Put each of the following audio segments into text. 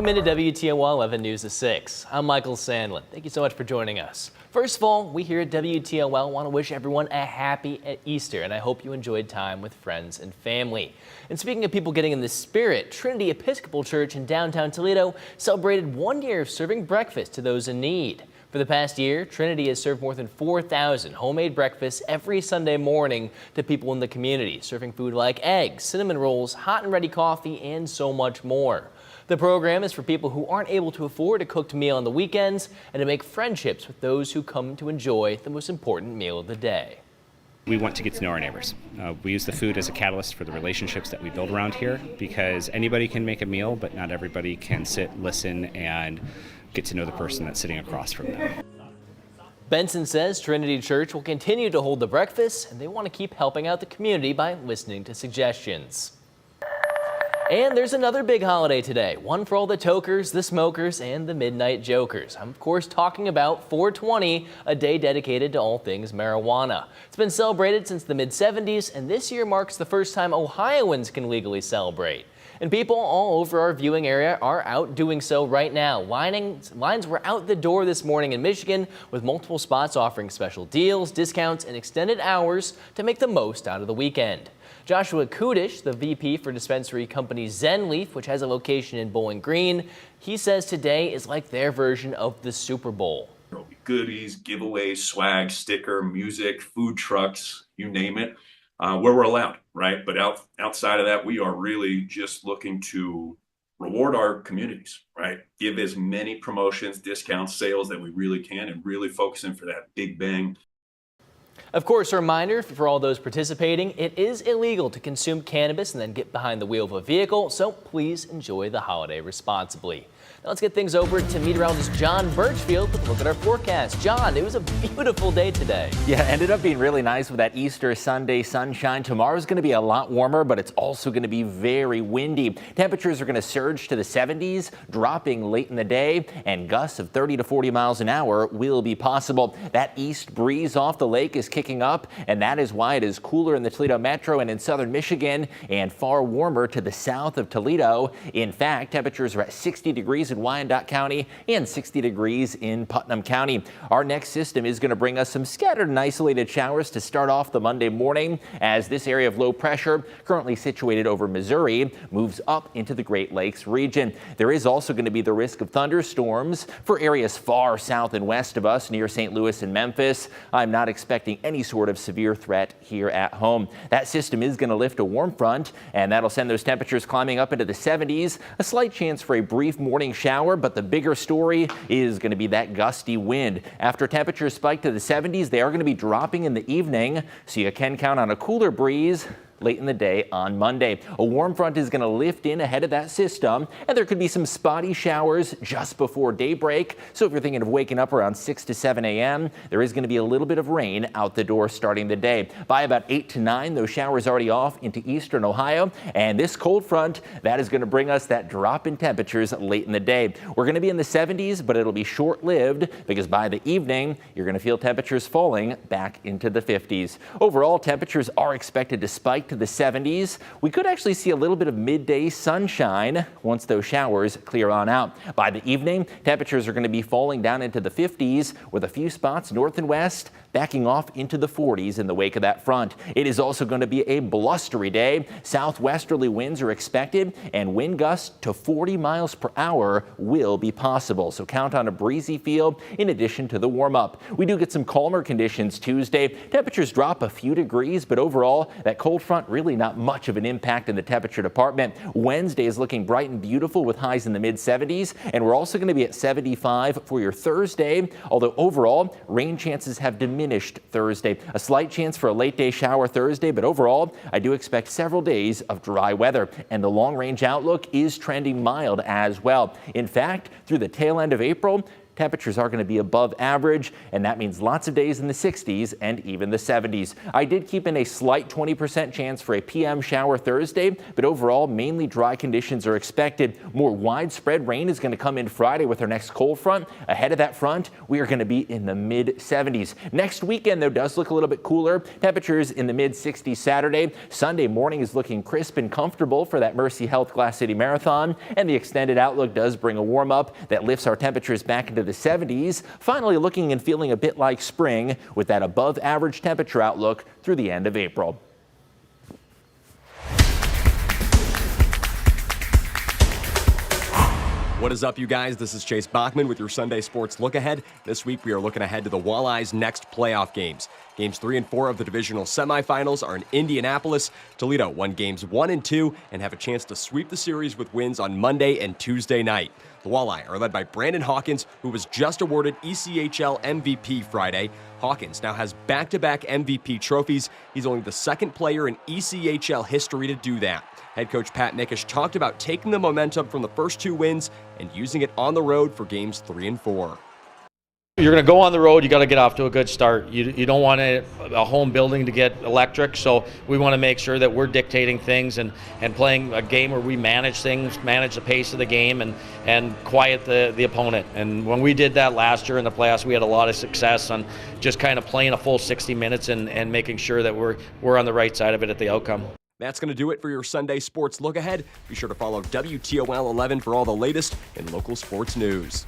Welcome into WTOL 11 News at 6. I'm Michael Sandlin. Thank you so much for joining us. First of all, we here at WTOL want to wish everyone a happy Easter, and I hope you enjoyed time with friends and family. And speaking of people getting in the spirit, Trinity Episcopal Church in downtown Toledo celebrated 1 year of serving breakfast to those in need. For the past year, Trinity has served more than 4,000 homemade breakfasts every Sunday morning to people in the community, serving food like eggs, cinnamon rolls, hot and ready coffee, and so much more. The program is for people who aren't able to afford a cooked meal on the weekends and to make friendships with those who come to enjoy the most important meal of the day. We want to get to know our neighbors. We use the food as a catalyst for the relationships that we build around here, because anybody can make a meal, but not everybody can sit, listen, and get to know the person that's sitting across from them. Benson says Trinity Church will continue to hold the breakfasts, and they want to keep helping out the community by listening to suggestions. And there's another big holiday today, one for all the tokers, the smokers, and the midnight jokers. I'm of course talking about 420, a day dedicated to all things marijuana. It's been celebrated since the mid-70s, and this year marks the first time Ohioans can legally celebrate. And people all over our viewing area are out doing so right now. Lines were out the door this morning in Michigan, with multiple spots offering special deals, discounts, and extended hours to make the most out of the weekend. Joshua Kudish, the VP for dispensary company Zen Leaf, which has a location in Bowling Green, he says today is like their version of the Super Bowl. There'll be goodies, giveaways, swag, sticker, music, food trucks, you name it, where we're allowed, right? But outside of that, we are really just looking to reward our communities, right? Give as many promotions, discounts, sales that we really can, and really focus in for that big bang. Of course, a reminder for all those participating, it is illegal to consume cannabis and then get behind the wheel of a vehicle, so please enjoy the holiday responsibly. Now let's get things over to meteorologist John Birchfield with a look at our forecast. John, it was a beautiful day today. Yeah, ended up being really nice with that Easter Sunday sunshine. Tomorrow's going to be a lot warmer, but it's also going to be very windy. Temperatures are going to surge to the 70s, dropping late in the day, and gusts of 30 to 40 miles an hour will be possible. That east breeze off the lake is kicking up, and that is why it is cooler in the Toledo metro and in southern Michigan, and far warmer to the south of Toledo. In fact, temperatures are at 60 degrees in Wyandotte County and 60 degrees in Putnam County. Our next system is going to bring us some scattered and isolated showers to start off the Monday morning, as this area of low pressure, currently situated over Missouri, moves up into the Great Lakes region. There is also going to be the risk of thunderstorms for areas far south and west of us near St. Louis and Memphis. I'm not expecting any sort of severe threat here at home. That system is going to lift a warm front, and that'll send those temperatures climbing up into the 70s. A slight chance for a brief morning shower, but the bigger story is going to be that gusty wind. After temperatures spike to the 70s, they are going to be dropping in the evening, so you can count on a cooler breeze late in the day on Monday. A warm front is going to lift in ahead of that system, and there could be some spotty showers just before daybreak. So if you're thinking of waking up around 6 to 7 a.m., there is going to be a little bit of rain out the door starting the day. By about 8 to 9, those showers already off into eastern Ohio, and this cold front, that is going to bring us that drop in temperatures late in the day. We're going to be in the 70s, but it'll be short-lived, because by the evening, you're going to feel temperatures falling back into the 50s. Overall, temperatures are expected to spike to the 70s. We could actually see a little bit of midday sunshine once those showers clear on out. By the evening, temperatures are going to be falling down into the 50s, with a few spots north and west backing off into the 40s in the wake of that front. It is also going to be a blustery day. Southwesterly winds are expected, and wind gusts to 40 miles per hour will be possible. So count on a breezy feel in addition to the warm up. We do get some calmer conditions Tuesday. Temperatures drop a few degrees, but overall, that cold front really not much of an impact in the temperature department. Wednesday is looking bright and beautiful with highs in the mid 70s, and we're also going to be at 75 for your Thursday, although overall rain chances have diminished Thursday. A slight chance for a late day shower Thursday, but overall I do expect several days of dry weather, and the long range outlook is trending mild as well. In fact, through the tail end of April, Temperatures are going to be above average, and that means lots of days in the 60s and even the 70s. I did keep in a slight 20% chance for a PM shower Thursday, but overall mainly dry conditions are expected. More widespread rain is going to come in Friday with our next cold front. Ahead of that front, we are going to be in the mid-70s. Next weekend, though, does look a little bit cooler. Temperatures in the mid-60s Saturday. Sunday morning is looking crisp and comfortable for that Mercy Health Glass City Marathon, and the extended outlook does bring a warm up that lifts our temperatures back into the 70s, finally looking and feeling a bit like spring with that above average temperature outlook through the end of April. What is up, you guys? This is Chase Bachman with your Sunday Sports Look Ahead. This week, we are looking ahead to the Walleyes' next playoff games. Games 3 and 4 of the divisional semifinals are in Indianapolis. Toledo won games 1 and 2 and have a chance to sweep the series with wins on Monday and Tuesday night. The Walleye are led by Brandon Hawkins, who was just awarded ECHL MVP Friday. Hawkins now has back-to-back MVP trophies. He's only the second player in ECHL history to do that. Head coach Pat Mickish talked about taking the momentum from the first 2 wins and using it on the road for games 3 and 4. You're going to go on the road, you got to get off to a good start. You don't want a home building to get electric, so we want to make sure that we're dictating things and playing a game where we manage things, manage the pace of the game, and quiet the opponent. And when we did that last year in the playoffs, we had a lot of success on just kind of playing a full 60 minutes and making sure that we're on the right side of it at the outcome. That's going to do it for your Sunday Sports Look Ahead. Be sure to follow WTOL 11 for all the latest in local sports news.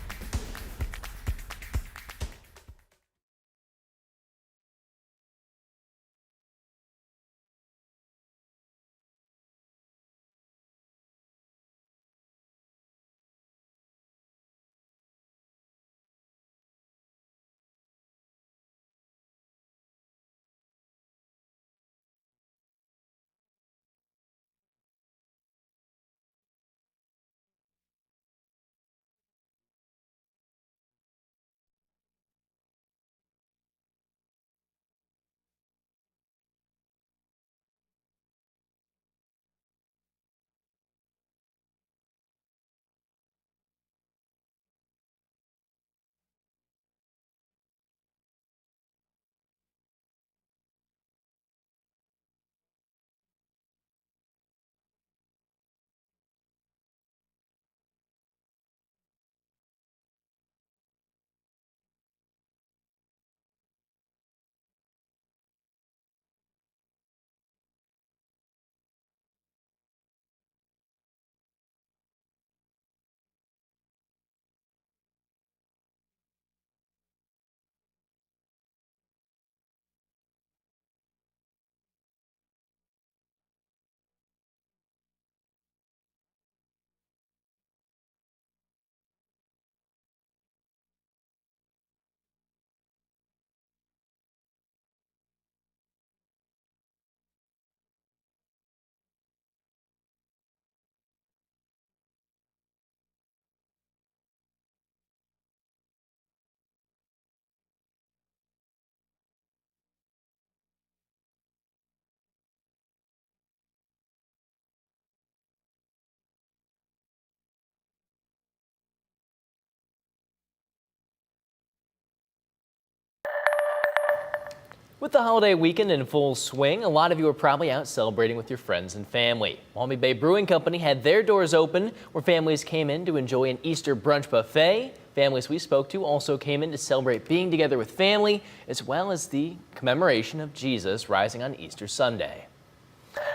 With the holiday weekend in full swing, a lot of you are probably out celebrating with your friends and family. Walmy Bay Brewing Company had their doors open where families came in to enjoy an Easter brunch buffet. Families we spoke to also came in to celebrate being together with family, as well as the commemoration of Jesus rising on Easter Sunday.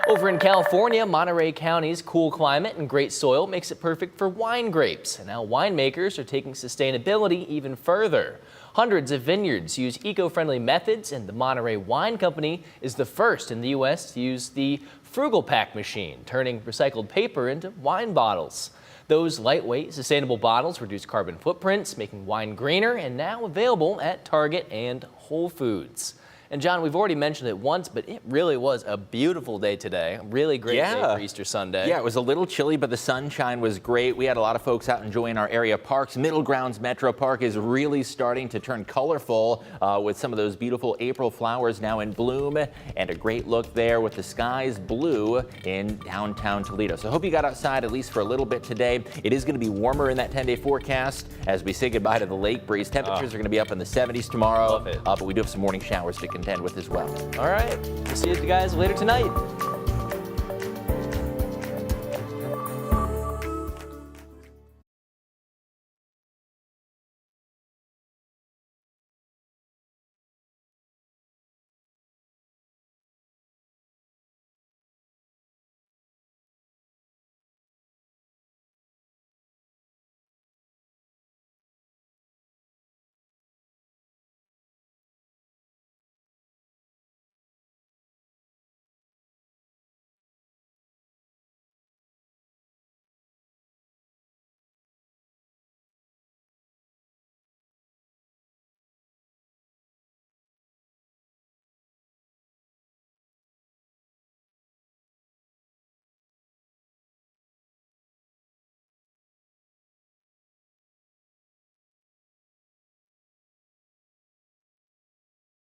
Over in California, Monterey County's cool climate and great soil makes it perfect for wine grapes. And now winemakers are taking sustainability even further. Hundreds of vineyards use eco-friendly methods, and the Monterey Wine Company is the first in the U.S. to use the Frugal Pack machine, turning recycled paper into wine bottles. Those lightweight, sustainable bottles reduce carbon footprints, making wine greener, and now available at Target and Whole Foods. And John, we've already mentioned it once, but it really was a beautiful day today. A really great day for Easter Sunday. Yeah, it was a little chilly, but the sunshine was great. We had a lot of folks out enjoying our area parks. Middle Grounds Metro Park is really starting to turn colorful with some of those beautiful April flowers now in bloom, and a great look there with the skies blue in downtown Toledo. So I hope you got outside at least for a little bit today. It is going to be warmer in that 10-day forecast as we say goodbye to the lake breeze. Temperatures are going to be up in the 70s tomorrow, Love it. but we do have some morning showers to contend with as well. All right. We'll see you guys later tonight.